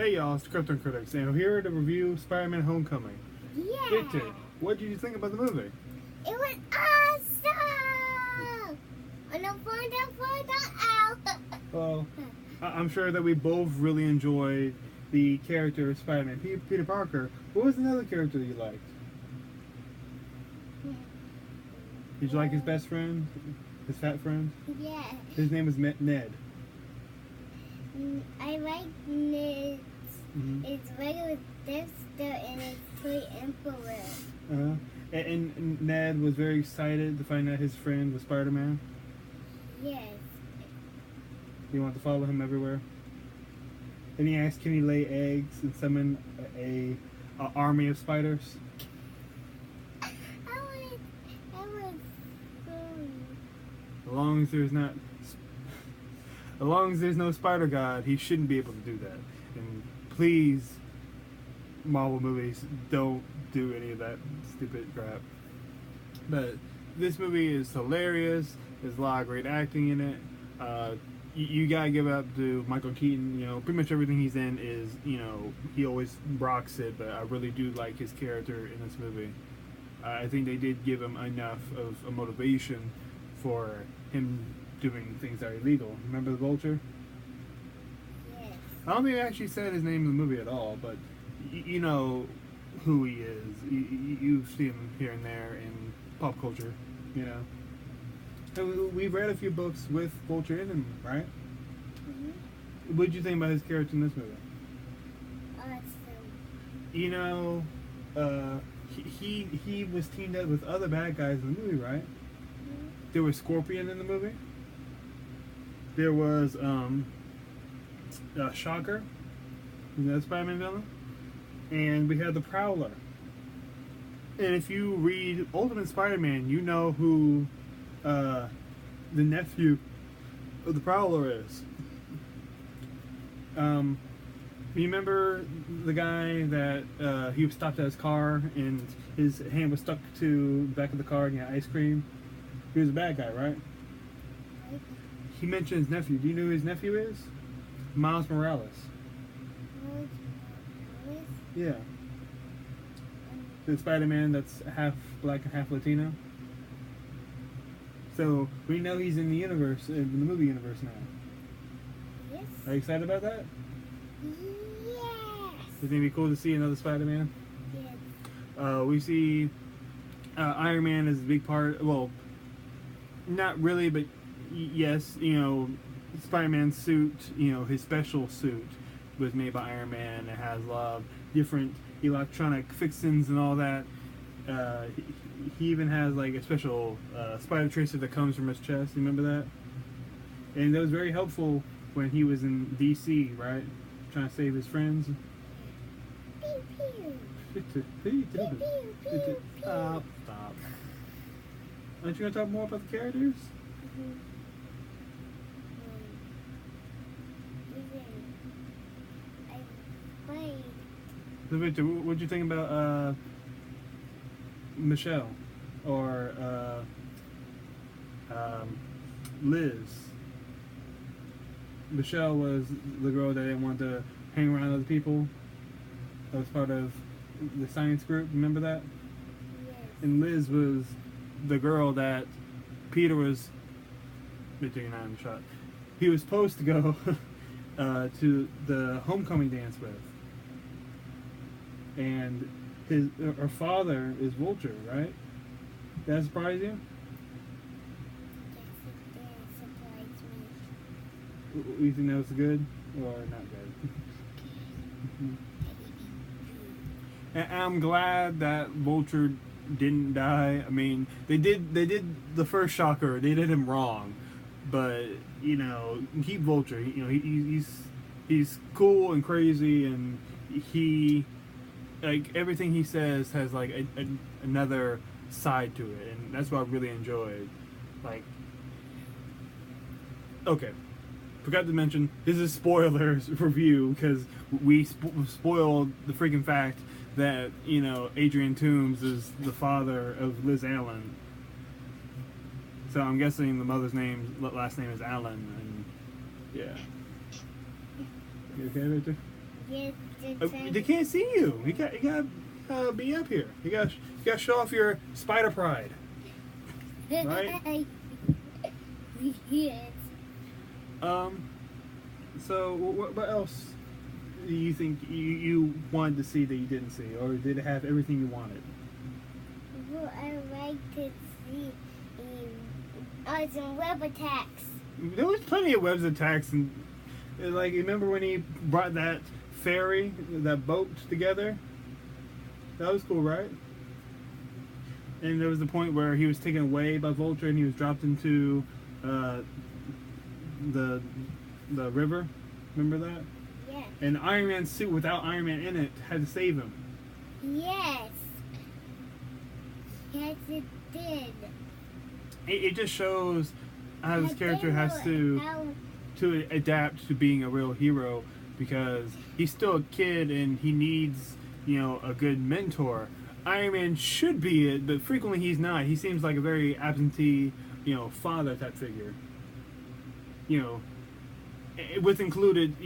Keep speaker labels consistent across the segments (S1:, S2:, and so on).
S1: Hey y'all, it's the Krypton Critics, and we're here to review Spider-Man Homecoming.
S2: Yeah.
S1: Victor, what did you think about the movie?
S2: It was awesome! On the out.
S1: Well, I'm sure that we both really enjoyed the character of Spider-Man. Peter Parker, what was another character that you liked? Did you like his best friend? His fat friend?
S2: Yeah.
S1: His name was Ned.
S2: I like Ned's.
S1: Mm-hmm.
S2: It's regular Dexter and it's Toy Emperor.
S1: Uh-huh. And Ned was very excited to find out his friend was Spider-Man.
S2: Yes.
S1: He wanted to follow him everywhere. And he asked, can he lay eggs and summon a army of spiders?
S2: I was
S1: As long as there's no Spider God, he shouldn't be able to do that. And please, Marvel movies, don't do any of that stupid crap. But this movie is hilarious. There's a lot of great acting in it. You gotta give up to Michael Keaton. You know, pretty much everything he's in is, you know, he always rocks it. But I really do like his character in this movie. I think they did give him enough of a motivation for him doing things that are illegal. Remember the Vulture?
S2: Yes.
S1: I don't think they actually said his name in the movie at all, but you know who he is. You see him here and there in pop culture, you know. And we've read a few books with Vulture in them, right?
S2: Mm-hmm.
S1: What did you think about his character in this movie?
S2: Awesome.
S1: You know, he was teamed up with other bad guys in the movie, right?
S2: Mm-hmm.
S1: There was Scorpion in the movie. There was Shocker, that Spider-Man villain, and we had the Prowler. And if you read Ultimate Spider-Man, you know who the nephew of the Prowler is. You remember the guy that he was stopped at his car and his hand was stuck to the back of the car and he had ice cream? He was a bad guy, right? He mentioned his nephew. Do you know who his nephew is? Miles Morales. Yeah. The Spider-Man that's half black and half Latino. So we know he's in the universe, in the movie universe now.
S2: Yes.
S1: Are you excited about that?
S2: Yes.
S1: It's gonna be cool to see another Spider-Man.
S2: Yes.
S1: We see Iron Man is a big part. Well, not really, but yes, you know, Spider-Man's suit, you know, his special suit was made by Iron Man. It has a lot of different electronic fixings and all that. He even has like a special spider tracer that comes from his chest. You remember that? And that was very helpful when he was in DC, right? Trying to save his friends.
S2: Pew, pew. Pew, pew,
S1: Stop. Aren't you gonna talk more about the characters? So Victor, what'd you think about Michelle or Liz? Michelle was the girl that didn't want to hang around other people. That was part of the science group. Remember that?
S2: Yes.
S1: And Liz was the girl that Peter was. Victor, you're not in the shot. He was supposed to go to the homecoming dance with. And her father is Vulture, right? That surprised you?
S2: Yes, it surprised me.
S1: You think that was good or not good? And I'm glad that Vulture didn't die. I mean, they did the first Shocker. They did him wrong, but you know, keep Vulture. You know, he's cool and crazy, and he. Like everything he says has like another side to it, and that's what I really enjoyed. Like, okay, forgot to mention this is spoilers review because we spoiled the freaking fact that, you know, Adrian Toomes is the father of Liz Allen. So I'm guessing the mother's last name is Allen, and yeah. You okay, Victor?
S2: Yes,
S1: They can't see you. You got be up here. You got to show off your spider pride. Right?
S2: Yes.
S1: So what else do you think you wanted to see that you didn't see, or did it have everything you wanted?
S2: Well, I like to see some web attacks.
S1: There was plenty of webs attacks, and like, remember when he brought that ferry, that boat together? That was cool, right? And there was the point where he was taken away by Vulture and he was dropped into the river. Remember that?
S2: Yeah.
S1: And Iron Man's suit without Iron Man in it had to save him.
S2: Yes. Yes, it did.
S1: It just shows how this character has to adapt to being a real hero, because he's still a kid and he needs, a good mentor. Iron Man should be it, but frequently he's not. He seems like a very absentee, father type figure. With included,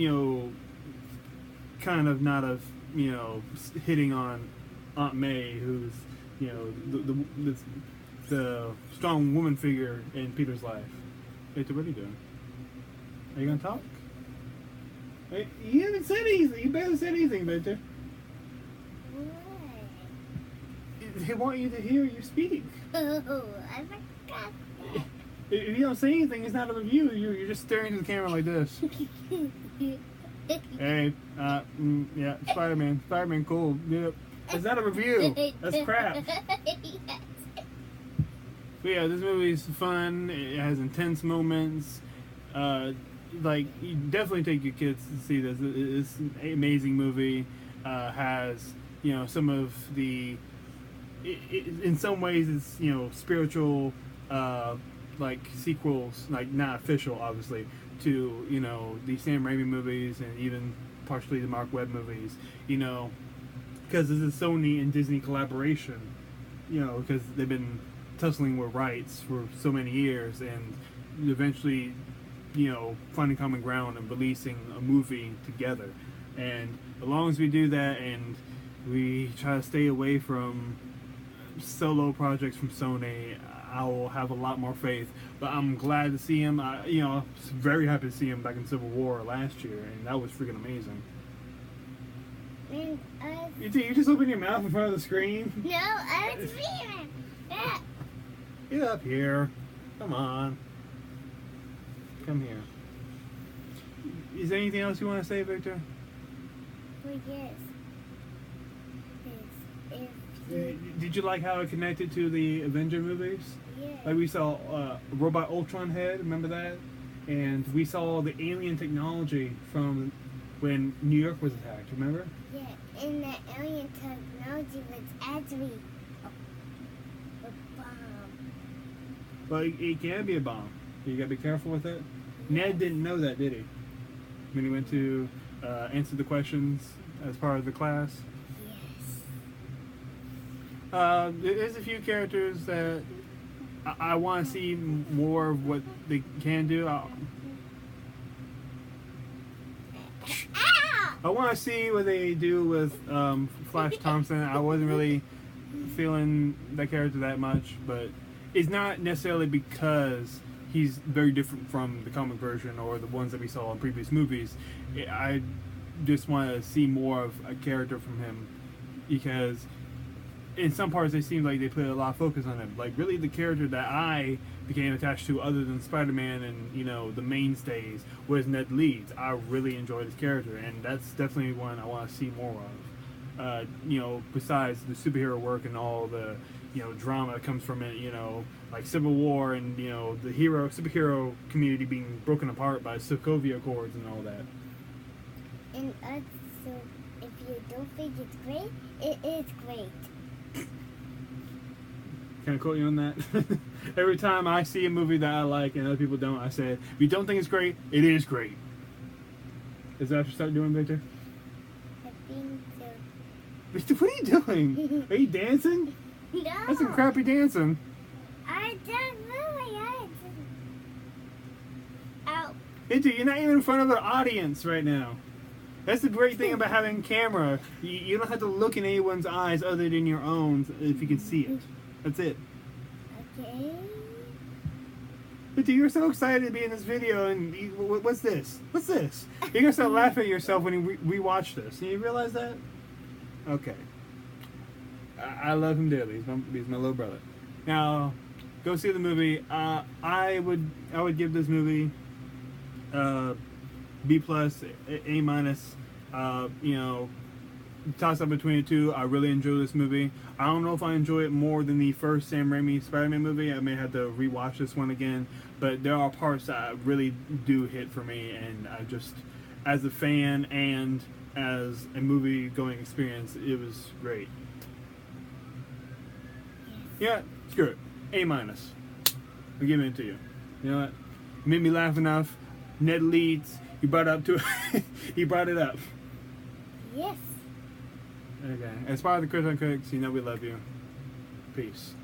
S1: kind of not of, hitting on Aunt May, who's, the strong woman figure in Peter's life. Victor, what are you doing? Are you gonna talk? Hey, you haven't said anything. You barely said anything, Victor.
S2: What?
S1: They want you to hear you speak.
S2: Oh, I forgot that.
S1: If you don't say anything, it's not a review. You're just staring at the camera like this. Hey, yeah, Spider-Man. Spider-Man, cool. Yep. It's not a review. That's crap. But yeah, this movie's fun. It has intense moments. You definitely take your kids to see this. It's an amazing movie. Has some of the. In some ways, it's spiritual, sequels, not official, obviously, to the Sam Raimi movies and even partially the Mark Webb movies. Because this is Sony and Disney collaboration. Because they've been tussling with rights for so many years, and eventually, finding common ground and releasing a movie together. And as long as we do that, and we try to stay away from solo projects from Sony, I will have a lot more faith. But I'm glad to see him. I was very happy to see him back in Civil War last year, and that was freaking amazing.
S2: And
S1: You just open your mouth in front of the screen?
S2: no, I was reading.
S1: Get up here. Come on. Come here. Is there anything else you want to say, Victor?
S2: Well, yes. If
S1: Did you like how it connected to the Avenger movies?
S2: yes.
S1: Like, we saw Robot Ultron head, remember that? And we saw the alien technology from when New York was attacked, remember?
S2: Yeah, and the alien technology was actually a bomb.
S1: Well, it can be a bomb. You gotta be careful with it. Ned didn't know that, did he? When he went to answer the questions as part of the class.
S2: Yes.
S1: There's a few characters that I want to see more of what they can do. I want to see what they do with Flash Thompson. I wasn't really feeling that character that much, but it's not necessarily because he's very different from the comic version or the ones that we saw in previous movies. I just want to see more of a character from him, because in some parts they seem like they put a lot of focus on him. Like, really the character that I became attached to other than Spider-Man and the mainstays was Ned Leeds. I really enjoyed his character, and that's definitely one I want to see more of. Besides the superhero work and all the drama that comes from it, like Civil War and the superhero community being broken apart by Sokovia Accords and all that.
S2: And also, if you don't think it's great, it is great.
S1: Can I quote you on that? Every time I see a movie that I like and other people don't, I say, if you don't think it's great, it is great. Is that what you start doing, Victor?
S2: I think so.
S1: Victor, what are you doing? Are you dancing?
S2: No.
S1: That's some crappy dancing.
S2: I don't know my eyes. Ow.
S1: Victor, you're not even in front of an audience right now. That's the great thing about having a camera. You don't have to look in anyone's eyes other than your own if you can see it. That's it.
S2: Okay.
S1: But dude, you're so excited to be in this video, and what's this? What's this? You're gonna start laughing at yourself when you rewatch this. Do you realize that? Okay. I love him dearly. He's my little brother. Now, go see the movie. I would give this movie B+, A-. You know, toss up between the two. I really enjoy this movie. I don't know if I enjoy it more than the first Sam Raimi Spider-Man movie. I may have to rewatch this one again, but there are parts that really do hit for me, and I just, as a fan and as a movie-going experience, it was great. Yeah, screw it. A-. I'm giving it to you. You know what? You made me laugh enough. Ned Leeds, he brought up to he brought it up.
S2: Yes.
S1: Okay. As part of the Krypton Cooks, you know we love you. Peace.